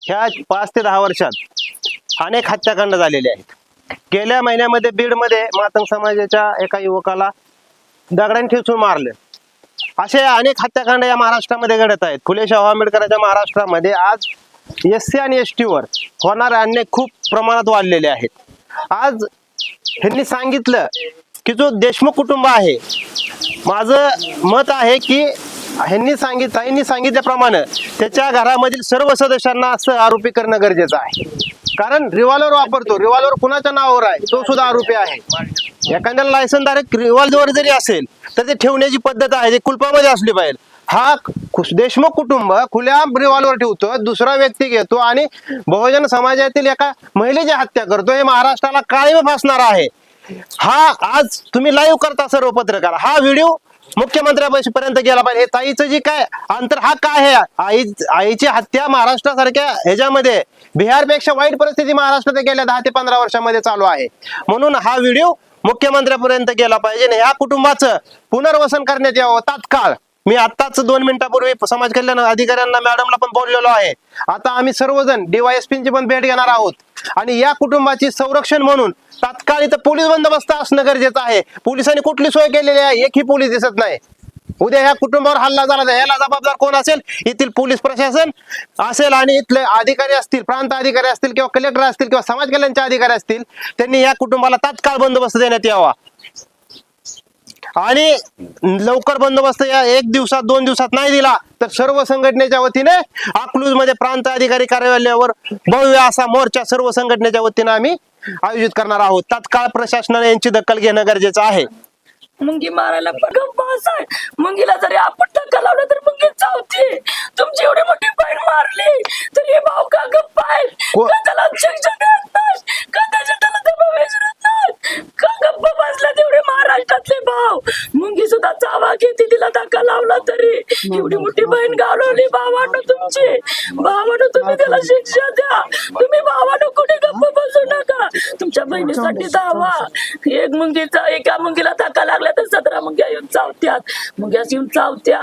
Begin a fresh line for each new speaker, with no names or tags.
ह्या 5 ते 10 वर्षात अनेक हत्याकांड झालेले आहेत. गेल्या महिन्यामध्ये बीडमध्ये मातंग समाजाच्या एका युवकाला दगडाने ठेचून मारले. असे अनेक हत्याकांड या महाराष्ट्रामध्ये घडत आहेत. फुले शाहू आंबेडकरांच्या महाराष्ट्रामध्ये आज SC आणि ST वर होणारे अन्याय खूप प्रमाणात वाढलेले आहेत. आज ह्यांनी सांगितलं की जो देशमुख कुटुंब आहे, माझं मत आहे की ताईंनी सांगितल्याप्रमाणे त्याच्या घरामधील सर्व सदस्यांना असं आरोपी करणं गरजेचं आहे. कारण रिव्हॉल्वर वापरतो, रिव्हॉल्वर कुणाच्या नावावर आहे तो सुद्धा आरोपी आहे. एखाद्याला लायसनधारक रिव्हॉल्वर जरी असेल तर ते ठेवण्याची पद्धत आहे, ते कुलपामध्ये असली पाहिजे. हा देशमुख कुटुंब खुल्या रिव्हॉल्वर ठेवतो, दुसरा व्यक्ती घेतो आणि बहुजन समाजातील एका महिलेची हत्या करतो. हे महाराष्ट्राला कायम फासणार आहे. हा आज तुम्ही लाईव्ह करता सर्व पत्रकार, हा व्हिडिओ मुख्यमंत्र्यांपर्यंत गेला पाहिजे. हे ताईचं जी काय अंतर, हा काय आहे, आईची हत्या महाराष्ट्रासारख्या ह्याच्यामध्ये बिहारपेक्षा वाईट परिस्थिती महाराष्ट्रात गेल्या 10 ते 15 वर्षामध्ये चालू आहे. म्हणून हा व्हिडिओ मुख्यमंत्र्यांपर्यंत गेला पाहिजे. ह्या कुटुंबाचं पुनर्वसन करण्यात यावं तात्काळ. मी आताच 2 मिनिटापूर्वी समाज कल्याण अधिकाऱ्यांना मॅडमला पण बोललेलो आहे. आता आम्ही सर्वजण DYSPची पण भेट घेणार आहोत आणि या कुटुंबाची संरक्षण म्हणून तात्काळ इथं पोलीस बंदोबस्त असणं गरजेचं आहे. पोलिसांनी कुठली सोय केलेली आहे, एकही पोलीस दिसत नाही. उद्या ह्या कुटुंबावर हल्ला झाला तर याला जबाबदार कोण असेल? येथील पोलीस प्रशासन असेल आणि इथले अधिकारी असतील, प्रांत अधिकारी असतील किंवा कलेक्टर असतील किंवा समाज कल्याणचे अधिकारी असतील, त्यांनी या कुटुंबाला तात्काळ बंदोबस्त देण्यात यावा आणि लवकर बंदोबस्त या 1 दिवसात 2 दिवसात नाही दिला तर सर्व संघटनेच्या वतीने अकलूज मध्ये प्रांत अधिकारी कार्यालयावर भव्य असा मोर्चा सर्व संघटनेच्या वतीने आम्ही आयोजित करणार आहोत. तात्काळ प्रशासनाने यांची दखल घेणं गरजेचं आहे.
मुंगी मारायला आहे. मुंगीला जरी आपण धक्का लावला तर मुंगी चावते. तुमची एवढी मोठी बहीण मारली तर हे भाऊ का गप्प आहेत? का त्याला शिक्षण देत नाही? का त्याच्या त्याला दबाव विचारत नाही? का गप्प बसला तेवढे महाराष्ट्रातले भाऊ? मुंगी सुद्धा चावा घेते, तिला धक्का लावला तरी. एवढी मोठी बहीण गावली भावानं तुमची. भावानं तुम्ही त्याला शिक्षा द्या. तुम्ही भावानं कुठे गप्प बसू नका. तुमच्या बहिणीसाठी धावा. एका मुंगीला धक्का लागला तर 17 मुंग्या येऊन चावत्यात. मुंग्या येऊन चावत्या.